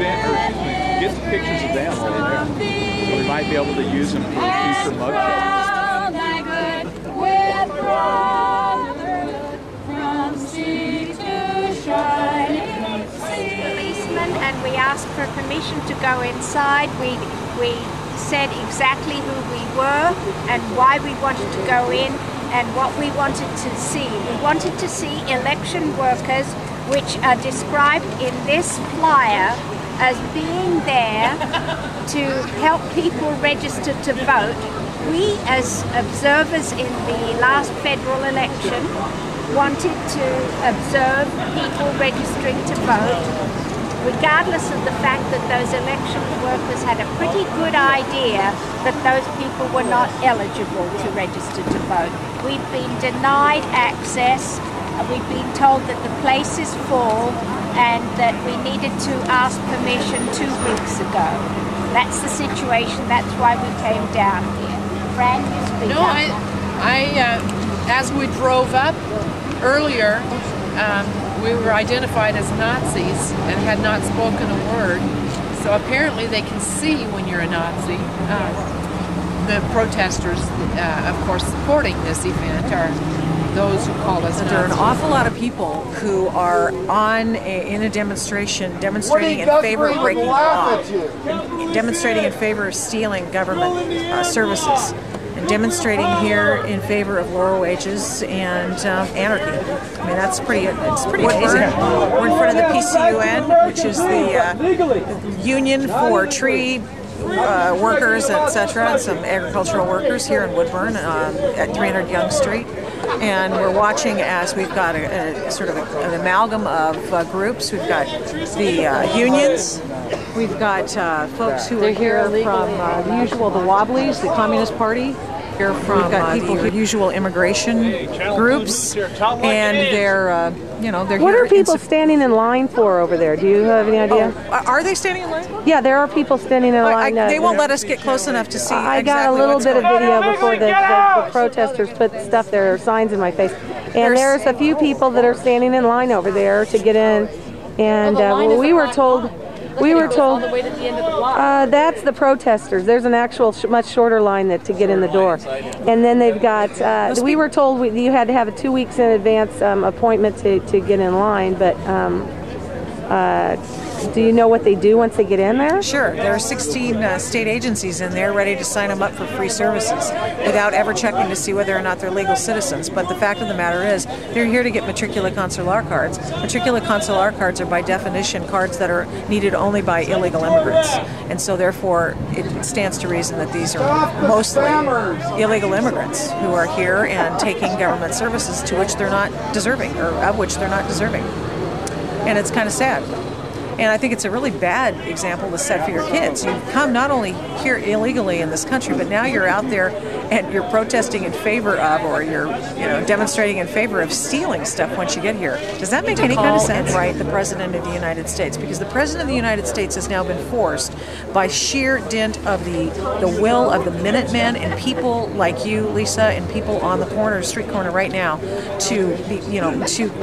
get some pictures of them over there. So we might be able to use them for future mugshots. Policemen, and we asked for permission to go inside. We said exactly who we were and why we wanted to go in and what we wanted to see. We wanted to see election workers, which are described in this flyer as being there to help people register to vote. We, as observers in the last federal election, wanted to observe people registering to vote, regardless of the fact that those election workers had a pretty good idea that those people were not eligible to register to vote. We've been denied access. We've been told that the place is full and that we needed to ask permission 2 weeks ago. That's the situation. That's why we came down here. Fran, you speak up. As we drove up earlier, we were identified as Nazis and had not spoken a word. So apparently they can see when you're a Nazi. The protesters, of course, supporting this event are those who call us Nazis. There are an awful lot of people who are in a demonstrating in favor of breaking law, demonstrating in favor of stealing government services, and demonstrating here in favor of lower wages and anarchy. I mean, it's pretty amazing. We're in front of the PCUN, which is the union for tree workers, etc., and some agricultural workers here in Woodburn at 300 Young Street. And we're watching as we've got a sort of an amalgam of groups. We've got the unions. We've got folks who are here from the Wobblies, the Communist Party. We've got people who usual immigration groups, and they're they're What here are people standing in line for over there? Do you have any idea? Are they standing in line? Yeah, there are people standing in line. They won't let us get close enough to see. I got a little bit of video before the protesters put stuff there, signs in my face. And there's a few people that are standing in line over there to get in. And we were told that's the protesters. There's an actual much shorter line to get in the door. And then they've got, we were told you had to have a 2 weeks in advance appointment to get in line, but do you know what they do once they get in there? Sure. There are 16 state agencies in there ready to sign them up for free services without ever checking to see whether or not they're legal citizens. But the fact of the matter is, they're here to get matricular consular cards. Matricular consular cards are by definition cards that are needed only by illegal immigrants. And so therefore, it stands to reason that these are mostly illegal immigrants who are here and taking government services to which they're not deserving, or of which they're not deserving. And it's kind of sad. And I think it's a really bad example to set for your kids. You come not only here illegally in this country, but now you're out there and you're protesting in favor of, or you're demonstrating in favor of stealing stuff once you get here. Does that make any kind of sense? Right, the President of the United States, because the President of the United States has now been forced by sheer dint of the will of the Minutemen and people like you, Lisa, and people on the street corner right now to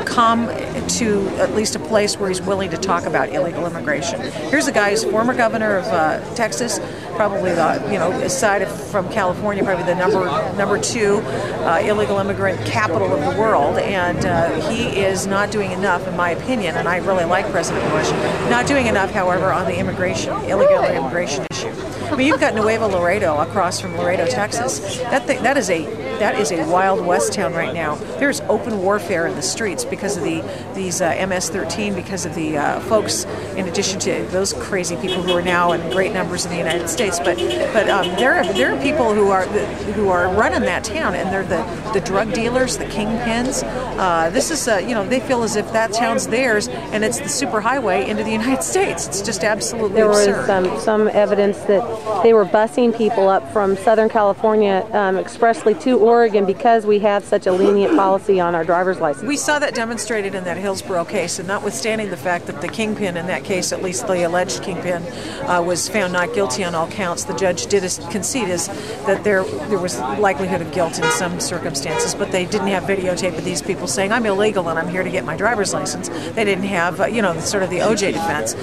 come to at least a place where he's willing to talk about illegal immigration. Here's a guy who's former governor of Texas, probably aside from California, probably the number 2 illegal immigrant capital of the world, and he is not doing enough, in my opinion, and I really like President Bush, not doing enough, however, on the illegal immigration issue. I mean, you've got Nuevo Laredo across from Laredo, Texas. That is a Wild West town right now. There's open warfare in the streets because of these MS-13, because of the folks, in addition to those crazy people who are now in great numbers in the United States. But there are people who are running that town, and they're the drug dealers, the kingpins. This is they feel as if that town's theirs, and it's the superhighway into the United States. It's just absolutely absurd. There was some evidence that they were busing people up from Southern California expressly to Oregon because we have such a lenient policy on our driver's license. We saw that demonstrated in that Hillsborough case, and notwithstanding the fact that the kingpin in that case, at least the alleged kingpin, was found not guilty on all counts, the judge did concede that there was likelihood of guilt in some circumstances, but they didn't have videotape of these people saying, I'm illegal and I'm here to get my driver's license. They didn't have, sort of the OJ defense.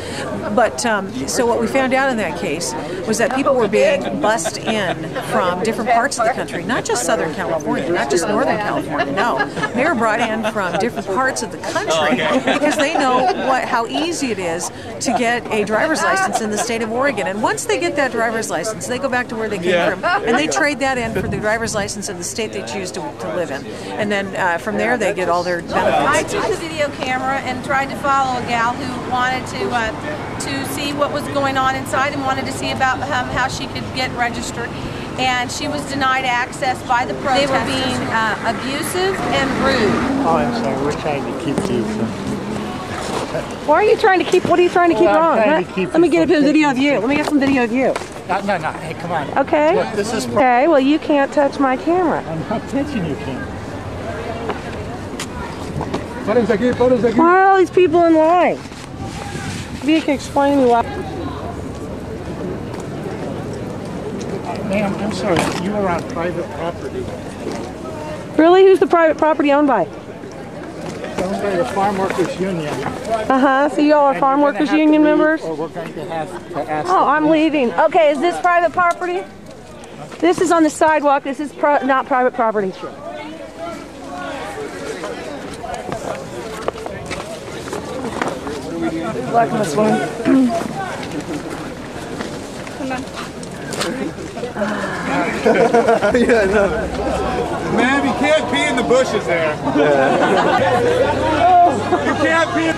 But so what we found out in that case was that people were being bussed in from different parts of the country, not just Southern California, not just Northern California, no. They were brought in from different parts of the country because they know how easy it is to get a driver's license in the state of Oregon. And once they get that driver's license, they go back to where they came from, and they trade that in for the driver's license in the state they choose to live in. And then from there, they get all their benefits. I took a video camera and tried to follow a gal who wanted to see what was going on inside and wanted to see about how she could get registered. And she was denied access by the protesters. They were being abusive and rude. Oh, I'm sorry. We're trying to keep these. Why are you trying to keep? What are you trying to keep wrong? Let me get a video of you. Let me get some video of you. No. Hey, come on. Okay. Look, this is. Okay. Well, you can't touch my camera. I'm not touching your camera. Why are all these people in line? Maybe you can explain to me why. Ma'am, I'm sorry. You are on private property. Really? Who's the private property owned by? Owned by the Farm Workers Union. So you all are Farm Workers Union members? Or we're going to have to ask. Oh, I'm leaving. Okay, is this private property? This is on the sidewalk. This is not private property. Good luck on this one. Come on. Yeah, no. Ma'am, you can't pee in the bushes there. You can't pee.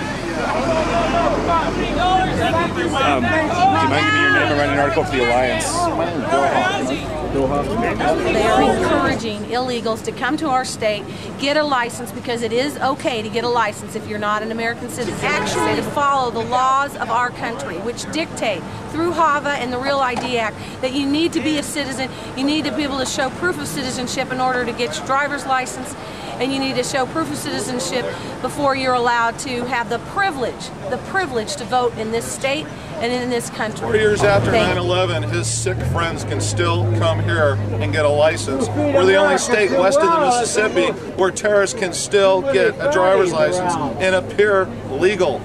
Do you mind giving me your name and writing an article for the Alliance? They are encouraging illegals to come to our state, get a license, because it is okay to get a license if you're not an American citizen. Actually, to follow the laws of our country, which dictate through HAVA and the Real ID Act that you need to be a citizen, you need to be able to show proof of citizenship in order to get your driver's license, and you need to show proof of citizenship before you're allowed to have the privilege to vote in this state and in this country. 4 years after 9/11, his sick friends can still come here and get a license. We're the only state west of the Mississippi where terrorists can still get a driver's license and appear legal.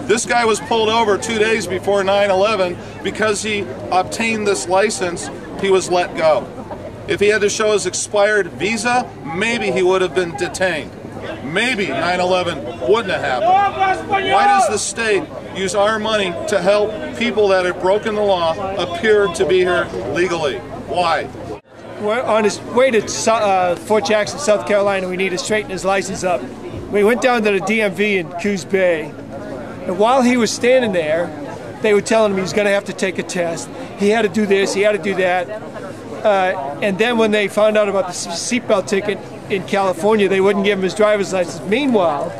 This guy was pulled over 2 days before 9/11 because he obtained this license. He was let go. If he had to show his expired visa, maybe he would have been detained. Maybe 9/11 wouldn't have happened. Why does the state use our money to help people that have broken the law appear to be here legally? Why? We're on his way to Fort Jackson, South Carolina. We need to straighten his license up. We went down to the DMV in Coos Bay, and while he was standing there, they were telling him he was going to have to take a test. He had to do this, he had to do that. And then when they found out about the seatbelt ticket in California, they wouldn't give him his driver's license. Meanwhile,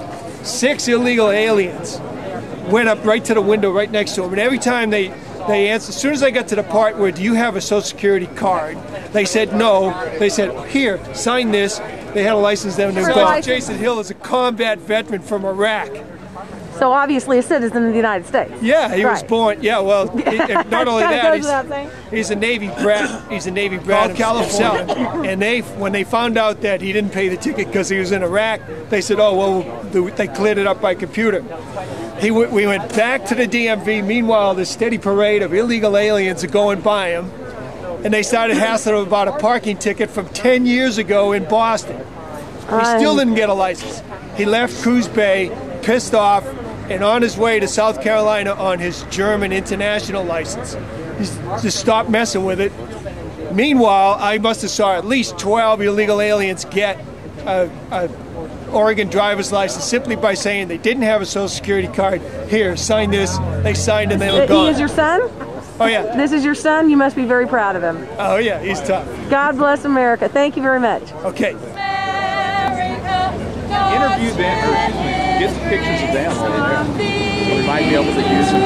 6 illegal aliens went up right to the window right next to him, and every time they answered, as soon as I got to the part where, do you have a Social Security card? They said no. They said, here, sign this. They had a license then. Jason Hill is a combat veteran from Iraq. So obviously a citizen of the United States. Yeah, he was born. Yeah, well, not only that, he's a Navy brat. He's a Navy brat himself. And when they found out that he didn't pay the ticket because he was in Iraq, they said, oh, well, they cleared it up by computer. We went back to the DMV. Meanwhile, this steady parade of illegal aliens are going by him, and they started hassling him about a parking ticket from 10 years ago in Boston. He still didn't get a license. He left Coos Bay, pissed off, and on his way to South Carolina on his German international license. He's just stopped messing with it. Meanwhile, I must have saw at least 12 illegal aliens get a Oregon driver's license simply by saying they didn't have a Social Security card. Here, sign this. They signed and they were gone. He is your son? Oh, yeah. This is your son? You must be very proud of him. Oh, yeah, he's tough. God bless America. Thank you very much. Okay. Interview them, or get some pictures of them over there. So we might be able to use them.